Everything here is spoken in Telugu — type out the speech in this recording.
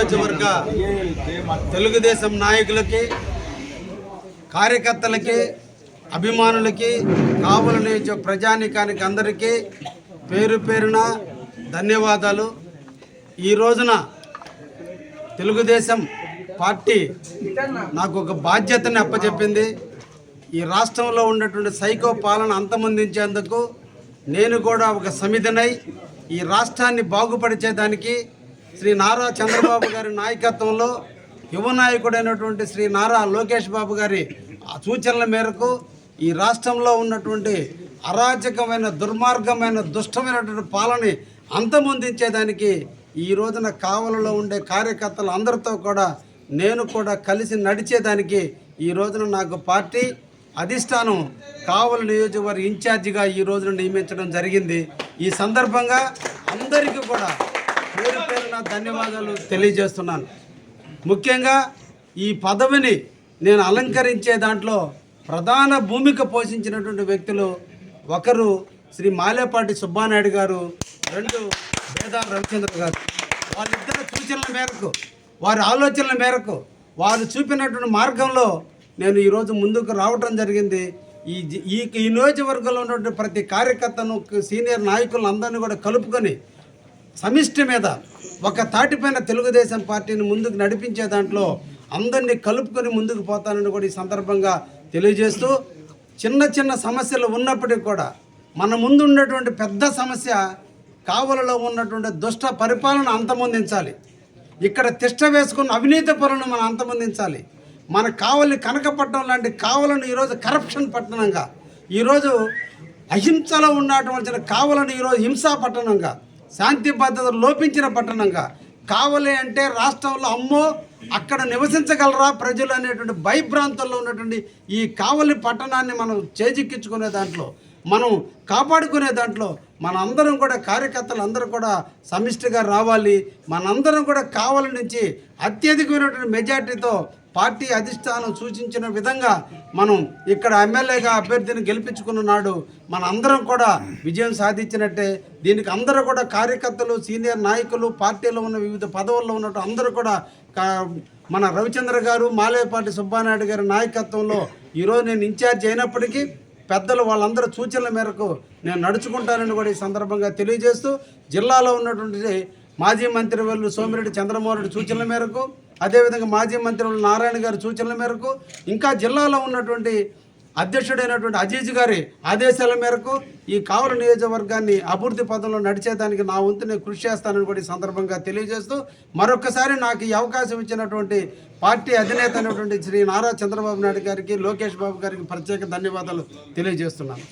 నియోజకవర్గ తెలుగుదేశం నాయకులకి, కార్యకర్తలకి, అభిమానులకి, కావలి నియోజక ప్రజానీకానికి అందరికీ పేరు పేరున ధన్యవాదాలు. ఈ రోజున తెలుగుదేశం పార్టీ నాకు ఒక బాధ్యతని అప్పచెప్పింది. ఈ రాష్ట్రంలో ఉన్నటువంటి సైకో పాలన అంతమొందించేందుకు నేను కూడా ఒక సమితినై ఈ రాష్ట్రాన్ని బాగుపరిచేదానికి శ్రీ నారా చంద్రబాబు గారి నాయకత్వంలో యువ నాయకుడైనటువంటి శ్రీ నారా లోకేష్ బాబు గారి సూచనల మేరకు ఈ రాష్ట్రంలో ఉన్నటువంటి అరాచకమైన, దుర్మార్గమైన, దుష్టమైనటువంటి పాలన అంతమొందించేదానికి ఈ రోజున కావలిలో ఉండే కార్యకర్తలు అందరితో కూడా నేను కూడా కలిసి నడిచేదానికి ఈ రోజున నాకు పార్టీ అధిష్టానం కావలి నియోజకవర్గ ఇన్ఛార్జిగా ఈ రోజున నియమించడం జరిగింది. ఈ సందర్భంగా అందరికీ కూడా పేరు పేరున ధన్యవాదాలు తెలియజేస్తున్నాను. ముఖ్యంగా ఈ పదవిని నేను అలంకరించే దాంట్లో ప్రధాన భూమిక పోషించినటువంటి వ్యక్తులు ఒకరు శ్రీ మాలేపాటి సుబ్బానాయుడు గారు, రెండు వేదాల రవిచంద్ర గారు. వాళ్ళిద్దరి సూచనల మేరకు, వారి ఆలోచనల మేరకు, వారు చూపినటువంటి మార్గంలో నేను ఈరోజు ముందుకు రావటం జరిగింది. ఈ నియోజకవర్గంలో ఉన్నటువంటి ప్రతి కార్యకర్తను, సీనియర్ నాయకులను అందరినీ కూడా కలుపుకొని సమిష్టి మీద ఒక తాటిపైన తెలుగుదేశం పార్టీని ముందుకు నడిపించే దాంట్లో అందరినీ కలుపుకొని ముందుకు పోతానని కూడా ఈ సందర్భంగా తెలియజేస్తూ, చిన్న చిన్న సమస్యలు ఉన్నప్పటికీ కూడా మన ముందు ఉన్నటువంటి పెద్ద సమస్య కావలిలో ఉన్నటువంటి దుష్ట పరిపాలన అంతమొందించాలి. ఇక్కడ తిష్ట వేసుకున్న అవినీతి పరులను మనం అంతమొందించాలి. మన కావలి కనకపట్నం లాంటి కావలను ఈరోజు కరప్షన్ పట్టణంగా, ఈరోజు అహింసలో ఉన్నటువంటి కావలను ఈరోజు హింసా పట్టణంగా, శాంతి భద్రతలు లోపించిన పట్టణంగా, కావలి అంటే రాష్ట్రంలో అమ్మో అక్కడ నివసించగలరా ప్రజలు అనేటువంటి భయభ్రాంతుల్లో ఉన్నటువంటి ఈ కావలి పట్టణాన్ని మనం చేజిక్కించుకునే దాంట్లో, మనం కాపాడుకునే దాంట్లో మనందరం కూడా, కార్యకర్తలు అందరూ కూడా సమిష్టిగా రావాలి. మనందరం కూడా కావలి నుంచి అత్యధికమైనటువంటి మెజార్టీతో పార్టీ అధిష్టానం సూచించిన విధంగా మనం ఇక్కడ ఎమ్మెల్యేగా అభ్యర్థిని గెలిపించుకున్న నాడు మన అందరం కూడా విజయం సాధించినట్టే. దీనికి అందరూ కూడా కార్యకర్తలు, సీనియర్ నాయకులు, పార్టీలో ఉన్న వివిధ పదవుల్లో ఉన్నట్టు అందరూ కూడా మన రవిచంద్ర గారు, మాలేపాటి సుబ్బానాయుడు గారి నాయకత్వంలో ఈరోజు నేను ఇన్ఛార్జ్ అయినప్పటికీ పెద్దలు వాళ్ళందరూ సూచనల మేరకు నేను నడుచుకుంటానని కూడా ఈ సందర్భంగా తెలియజేస్తూ, జిల్లాలో ఉన్నటువంటి మాజీ మంత్రివర్యులు సోమిరెడ్డి చంద్రమోహన్ రెడ్డి సూచనల మేరకు, అదేవిధంగా మాజీ మంత్రివర్యులు నారాయణ గారి సూచనల మేరకు, ఇంకా జిల్లాలో ఉన్నటువంటి అధ్యక్షుడైనటువంటి అజీజ్ గారి ఆదేశాల మేరకు ఈ కావలి నియోజకవర్గాన్ని అభివృద్ధి పదంలో నడిచేదానికి నా వంతు నేను కృషి చేస్తానని కూడా ఈ సందర్భంగా తెలియజేస్తూ, మరొకసారి నాకు ఈ అవకాశం ఇచ్చినటువంటి పార్టీ అధినేత అయినటువంటి శ్రీ నారా చంద్రబాబు నాయుడు గారికి, లోకేష్ బాబు గారికి ప్రత్యేక ధన్యవాదాలు తెలియజేస్తున్నాను.